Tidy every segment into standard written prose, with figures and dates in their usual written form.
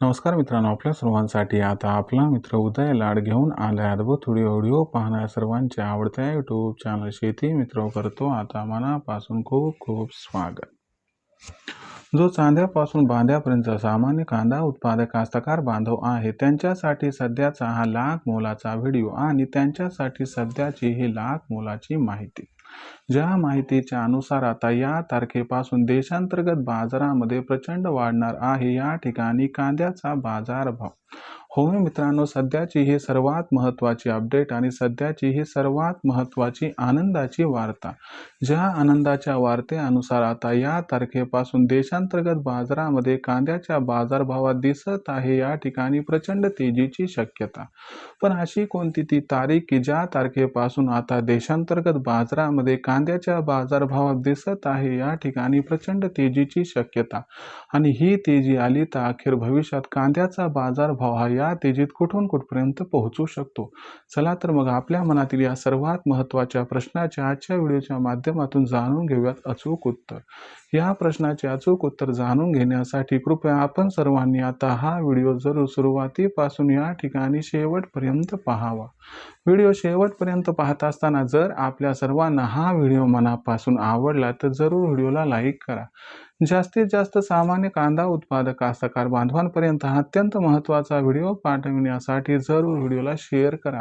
नमस्कार मित्रांनो, आपल्या सर्वांसाठी आता आपला मित्र उदय लाड घेऊन आलाय अद्भुत व्हिडिओ पाहणाऱ्या सर्वांच्या आवडत्या यूट्यूब चॅनल शेती मित्र करतो आता मनापासून खूप खूप स्वागत। जो चांद्यापासून बांध्यापर्यंत सामान्य कांदा उत्पादक कास्तकार बांधव आहे त्यांच्यासाठी सध्याचा हा लाख मोलाचा व्हिडिओ आणि त्यांच्यासाठी सध्याची ही लाख मोलाची माहिती। ज्या माहितीच्या अनुसार आता या तारखेपासून देशांतर्गत बाजारामध्ये प्रचंड वाढणार आहे या ठिकाणी कांद्याचा बाजारभाव। होय मित्रांनो, सध्याची ही सर्वात महत्त्वाची अपडेट आणि सध्याची ही सर्वात महत्त्वाची आनंदाची वार्ता। ज्या आनंदाच्या वार्तेनुसार आता या तारखेपासून देशांतर्गत बाजारामध्ये कांद्याच्या बाजारभावात दिसत आहे या ठिकाणी प्रचंड तेजीची शक्यता। पण अशी कोणती ती तारीख की ज्या तारखेपासून आता देशांतर्गत बाजारामध्ये कांद्याच्या बाजारभावात दिसत आहे या ठिकाणी प्रचंड तेजीची शक्यता आणि ही तेजी आली तर अखेर भविष्यात कांद्याचा बाजारभाव हा या तेजीत कुठून कुठपर्यंत पोहोचू शकतो। चला तर मग आपल्या मनातील या सर्वात महत्त्वाच्या प्रश्नाचे आजच्या व्हिडिओच्या माध्यमातून जाणून घेऊयात अचूक उत्तर। या प्रश्नाचे अचूक उत्तर जाणून घेण्यासाठी कृपया आपण सर्वांनी आता हा व्हिडिओ जरूर सुरुवातीपासून या ठिकाणी शेवटपर्यंत पाहावा। व्हिडिओ शेवटपर्यंत पाहत असताना जर आपल्या सर्वांना हा व्हिडिओ मनापासून आवडला तर जरूर व्हिडिओला लाईक करा। जास्तीत जास्त सामान्य कांदा उत्पादक कास्तकार बांधवांपर्यंत हा अत्यंत महत्त्वाचा व्हिडिओ पाठविण्यासाठी जरूर व्हिडिओला शेअर करा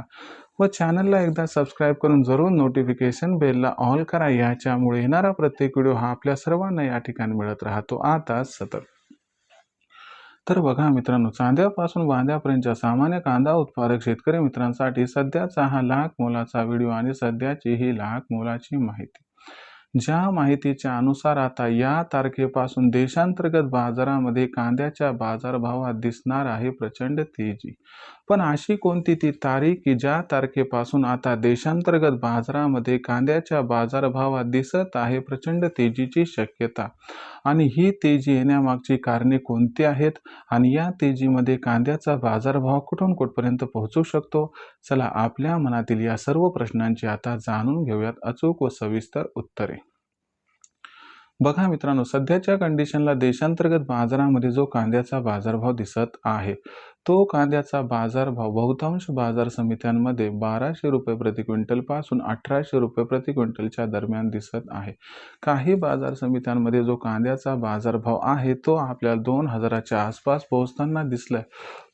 व चॅनलला एकदा सबस्क्राईब करून जरूर नोटिफिकेशन बेलला ऑल करा। याच्यामुळे येणारा प्रत्येक व्हिडिओ हा आपल्या सर्वांना या ठिकाणी मिळत राहतो आता सतत। तर बघा मित्रांनो, चांद्यापासून बांध्यापर्यंतच्या सामान्य कांदा उत्पादक शेतकरी मित्रांसाठी सध्याचा हा लाख मोलाचा व्हिडिओ आणि सध्याची ही लाख मोलाची माहिती। ज्या माहितीच्या अनुसार आता या तारखेपासून देशांतर्गत बाजारामध्ये कांद्याच्या बाजारभावात दिसणार आहे प्रचंड तेजी। पण अशी कोणती ती तारीख की ज्या तारखेपासून आता देशांतर्गत बाजारामध्ये कांद्याच्या बाजारभावात दिसत आहे प्रचंड तेजीची शक्यता आणि ही तेजी येण्यामागची कारणे कोणती आहेत आणि या तेजीमध्ये कांद्याचा बाजारभाव कुठून कुठपर्यंत पोहोचू शकतो। चला आपल्या मनातील या सर्व प्रश्नांची आता जाणून घेऊयात अचूक व सविस्तर उत्तरे। बघा मित्रांनो, सध्याच्या कंडिशनला देशांतर्गत बाजारामध्ये जो कांद्याचा बाजारभाव दिसत आहे तो कांद्याचा बाजारभाव बहुतांश बाजार समित्यांमध्ये 1200 रुपये प्रति क्विंटल पासून 1800 रुपये प्रति क्विंटलच्या दरम्यान दिसत आहे। काही बाजार समित्यांमध्ये जो कांद्याचा बाजारभाव आहे तो आपल्याला 2000च्या आसपास पोहोचताना दिसलाय,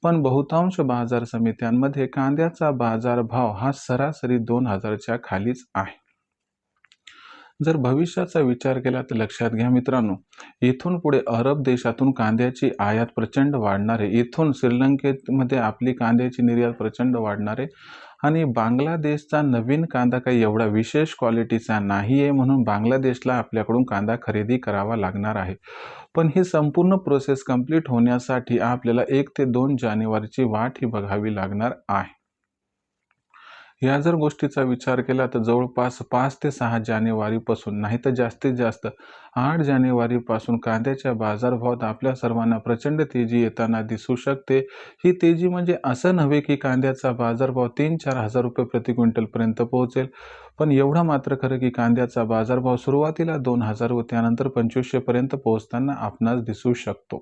पण बहुतांश बाजार समित्यांमध्ये कांद्याचा बाजारभाव हा सरासरी 2000च्या खालीच आहे। जर भविष्याचा विचार केला तर लक्षात घ्या मित्रांनो, इथून पुढे अरब देशातून कांद्याची आयात प्रचंड वाढणार आहे। इथून श्रीलंकेमध्ये आपली कांद्याची निर्यात प्रचंड वाढणार आहे आणि बांगलादेशचा नवीन कांदा काही एवढा विशेष क्वालिटीचा नाही आहे, म्हणून बांगलादेशला आपल्याकडून कांदा खरेदी करावा लागणार आहे। पण ही संपूर्ण प्रोसेस कंप्लीट होण्यासाठी आपल्याला 1 ते 2 जानेवारीची वाट ही बघावी लागणार आहे। या जर गोष्टीचा विचार केला तर जवळपास 5 ते 6 जानेवारीपासून नाही तर जास्तीत जास्त 8 जानेवारीपासून कांद्याच्या बाजारभावात आपल्या सर्वांना प्रचंड तेजी येताना दिसू शकते। ही तेजी म्हणजे असं नव्हे की कांद्याचा बाजारभाव 3-4 हजार रुपये प्रति क्विंटलपर्यंत पोहोचेल, पण एवढं मात्र खरं की कांद्याचा बाजारभाव सुरुवातीला 2000 व त्यानंतर 2500 पर्यंत पोहोचताना आपणास दिसू शकतो।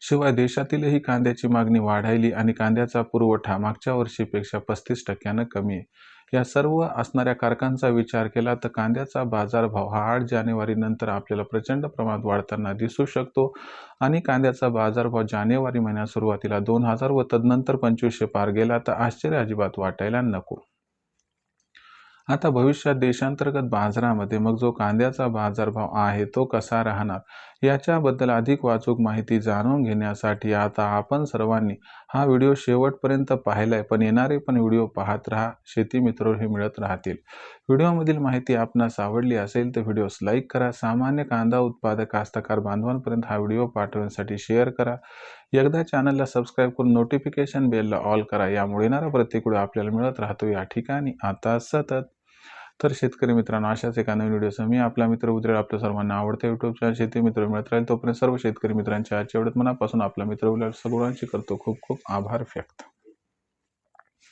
शिवाय देशातीलही कांद्याची मागणी वाढायली आणि कांद्याचा पुरवठा मागच्या वर्षीपेक्षा 35% कमी आहे। या सर्व असणाऱ्या कारकांचा विचार केला तर कांद्याचा बाजारभाव हा 8 जानेवारी नंतर आपल्याला प्रचंड प्रमाणात वाढताना दिसू शकतो आणि कांद्याचा बाजारभाव जानेवारी महिन्यात सुरुवातीला 2000 व तदनंतर 2500 पार गेला तर आश्चर्य अजिबात वाटायला नको। आता भविष्यात देशांतर्गत बाजारामध्ये मग जो कांद्याचा बाजारभाव आहे तो कसा राहणार याच्याबद्दल अधिक वाचूक माहिती जाणून घेण्यासाठी आता आपण सर्वांनी हा व्हिडिओ शेवटपर्यंत पाहिलाय, पण येणारे पण व्हिडिओ पाहत राहा, शेती मित्र हे मिळत राहतील। व्हिडिओमधील माहिती आपणास आवडली असेल तर व्हिडिओस लाईक करा, सामान्य कांदा उत्पादक कास्तकार बांधवांपर्यंत हा व्हिडिओ पाठवण्यासाठी शेअर करा, एकदा चॅनलला सबस्क्राईब करून नोटिफिकेशन बेलला ऑल करा। यामुळे येणारा प्रत्येक व्हिडिओ आपल्याला मिळत राहतो या ठिकाणी आता सतत। तर शेतकरी मित्रांनो, अशाच एका नवीन व्हिडिओसह मी आपला मित्र उद्रेल आपल्या सर्वांना आवडते यूट्यूब चॅनल शेती मित्र मिळत राहील। तोपर्यंत सर्व शेतकरी मित्रांच्या आजच्या व्हिडिओत मनापासून आपला मित्र उद्रेल सर्वांची करतो खूप खूप आभार व्यक्त।